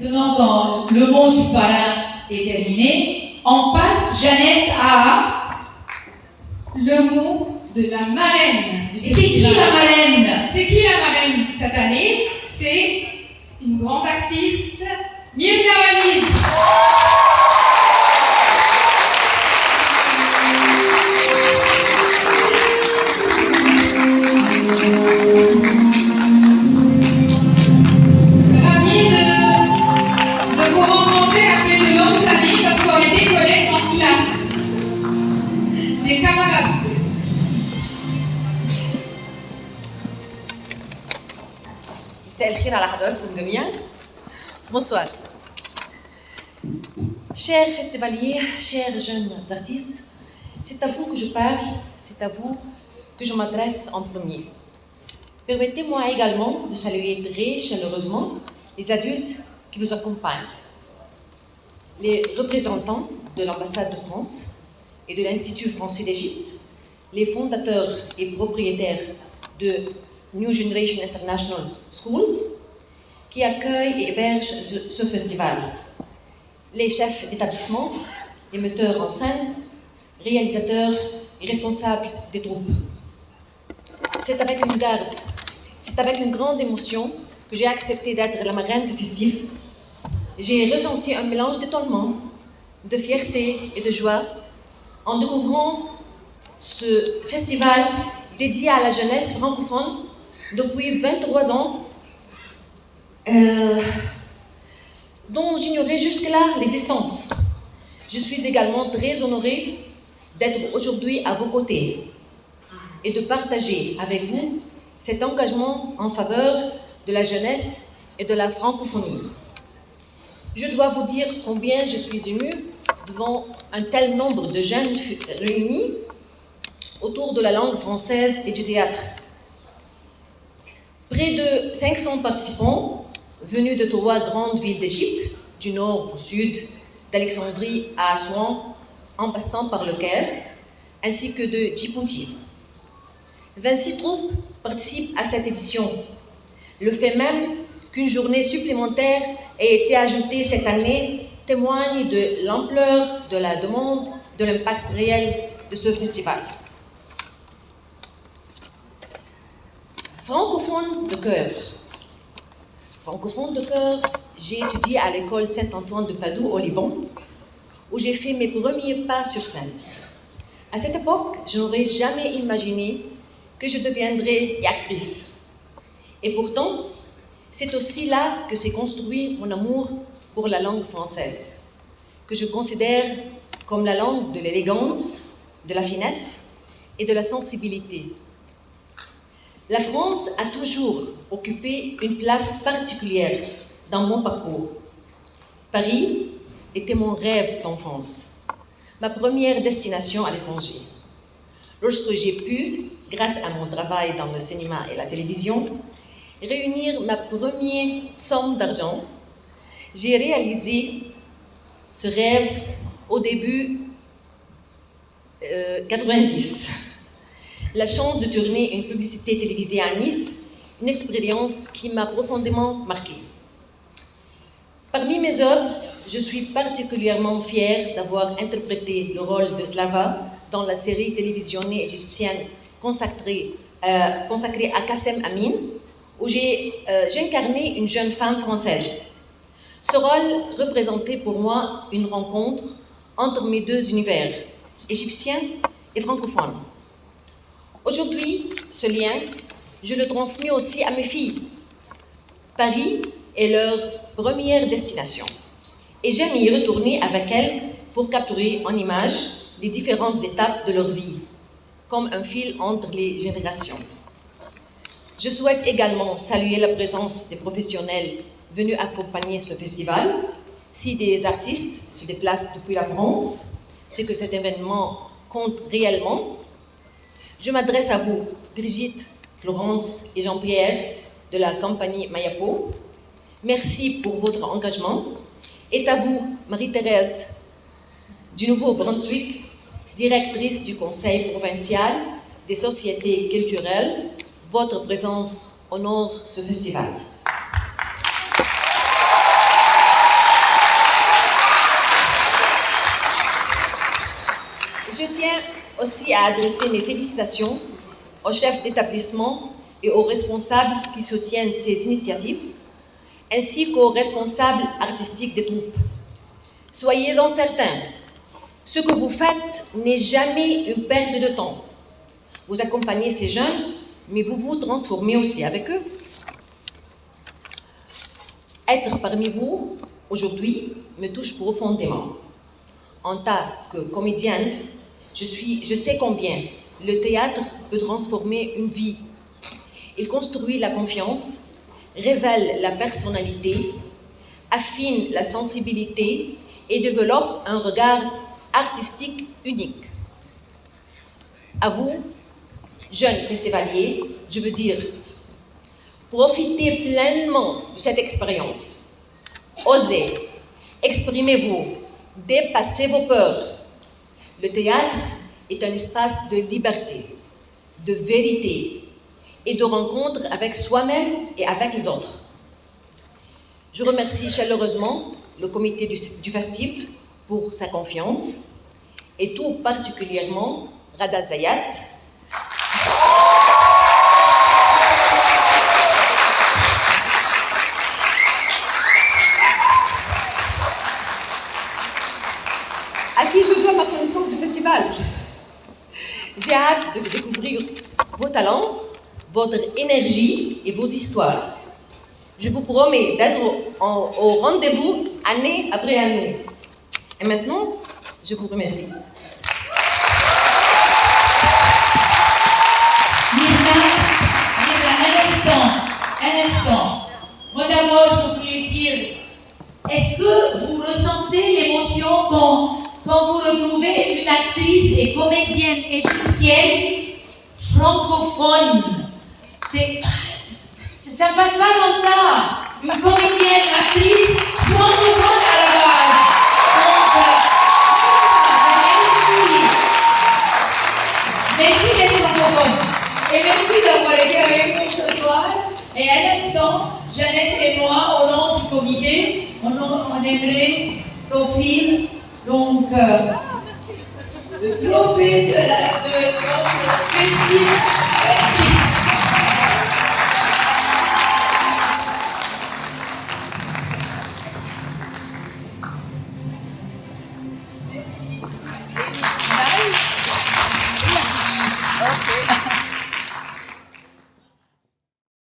Maintenant, quand le mot du parrain est terminé, on passe, Jeannette, à... le mot de la marraine. Et c'est qui la marraine? C'est qui la marraine cette année? C'est une grande actrice, Mirna Walid. Ravie de vous rencontrer après de longues années parce qu'on était collègues en classe. Des camarades. مساء الخير على حضراتكم جميعا. Bonsoir. Chers festivaliers, chers jeunes artistes, c'est à vous que je parle, c'est à vous que je m'adresse en premier. Permettez-moi également de saluer très chaleureusement les adultes qui vous accompagnent, les représentants de l'ambassade de France et de l'Institut français d'Égypte, les fondateurs et propriétaires de New Generation International Schools, qui accueillent et hébergent ce festival, les chefs d'établissement, les metteurs en scène, réalisateurs et responsables des troupes. C'est avec une grande émotion que j'ai accepté d'être la marraine du festif. J'ai ressenti un mélange d'étonnement, de fierté et de joie en découvrant ce festival dédié à la jeunesse francophone depuis 23 ans, dont j'ignorais jusque-là l'existence. Je suis également très honorée d'être aujourd'hui à vos côtés et de partager avec vous cet engagement en faveur de la jeunesse et de la francophonie. Je dois vous dire combien je suis émue devant un tel nombre de jeunes réunis autour de la langue française et du théâtre. Près de 500 participants venus de 3 grandes villes d'Égypte, du nord au sud, d'Alexandrie à Assouan, en passant par le Caire, ainsi que de Djibouti. 26 troupes participent à cette édition. Le fait même qu'une journée supplémentaire ait été ajoutée cette année témoigne de l'ampleur de la demande, de l'impact réel de ce festival. Francophone de cœur. Francophone de cœur, j'ai étudié à l'école Saint-Antoine de Padoue au Liban, où j'ai fait mes premiers pas sur scène. À cette époque, je n'aurais jamais imaginé que je deviendrais actrice. Et pourtant, c'est aussi là que s'est construit mon amour pour la langue française, que je considère comme la langue de l'élégance, de la finesse et de la sensibilité. La France a toujours occupé une place particulière dans mon parcours. Paris était mon rêve d'enfance, ma première destination à l'étranger. Lorsque j'ai pu, grâce à mon travail dans le cinéma et la télévision, réunir ma première somme d'argent, j'ai réalisé ce rêve au début 90. La chance de tourner une publicité télévisée à Nice, une expérience qui m'a profondément marquée. Parmi mes œuvres, je suis particulièrement fière d'avoir interprété le rôle de Slava dans la série télévisionnée égyptienne consacrée à Kassem Amin, où j'ai incarné une jeune femme française. Ce rôle représentait pour moi une rencontre entre mes 2 univers, égyptien et francophone. Aujourd'hui, ce lien, je le transmets aussi à mes filles. Paris est leur première destination et j'aime y retourner avec elles pour capturer en images les différentes étapes de leur vie, comme un fil entre les générations. Je souhaite également saluer la présence des professionnels venus accompagner ce festival. Si des artistes se déplacent depuis la France, c'est que cet événement compte réellement. Je m'adresse à vous, Brigitte, Florence et Jean-Pierre de la compagnie Mayapo. Merci pour votre engagement. Et à vous, Marie-Thérèse du Nouveau-Brunswick, directrice du Conseil provincial des sociétés culturelles. Votre présence honore ce festival. aussi à adresser mes félicitations aux chefs d'établissement et aux responsables qui soutiennent ces initiatives, ainsi qu'aux responsables artistiques des troupes. Soyez-en certains, ce que vous faites n'est jamais une perte de temps. Vous accompagnez ces jeunes, mais vous vous transformez aussi avec eux. Être parmi vous, aujourd'hui, me touche profondément. En tant que comédienne, je sais combien le théâtre peut transformer une vie. Il construit la confiance, révèle la personnalité, affine la sensibilité et développe un regard artistique unique. À vous, jeunes festivaliers, je veux dire, profitez pleinement de cette expérience. Osez, exprimez-vous, dépassez vos peurs. Le théâtre est un espace de liberté, de vérité et de rencontre avec soi-même et avec les autres. Je remercie chaleureusement le comité du festif pour sa confiance et tout particulièrement Rada Zayat, à qui je dois ma connaissance du festival. J'ai hâte de découvrir vos talents, votre énergie et vos histoires. Je vous promets d'être au rendez-vous année après année. Et maintenant, je vous remercie. Mirna, un instant. Moi d'abord, je voulais dire, est-ce que vous ressentez l'émotion quand vous retrouvez une actrice et comédienne égyptienne francophone? Ça ne passe pas comme ça. Une comédienne, actrice francophone à la base. Donc, merci d'être francophone. Et merci d'avoir été avec nous ce soir. Et à l'instant, Jeannette et moi, au nom du comité, on aimerait t'offrir donc le trophée de festival.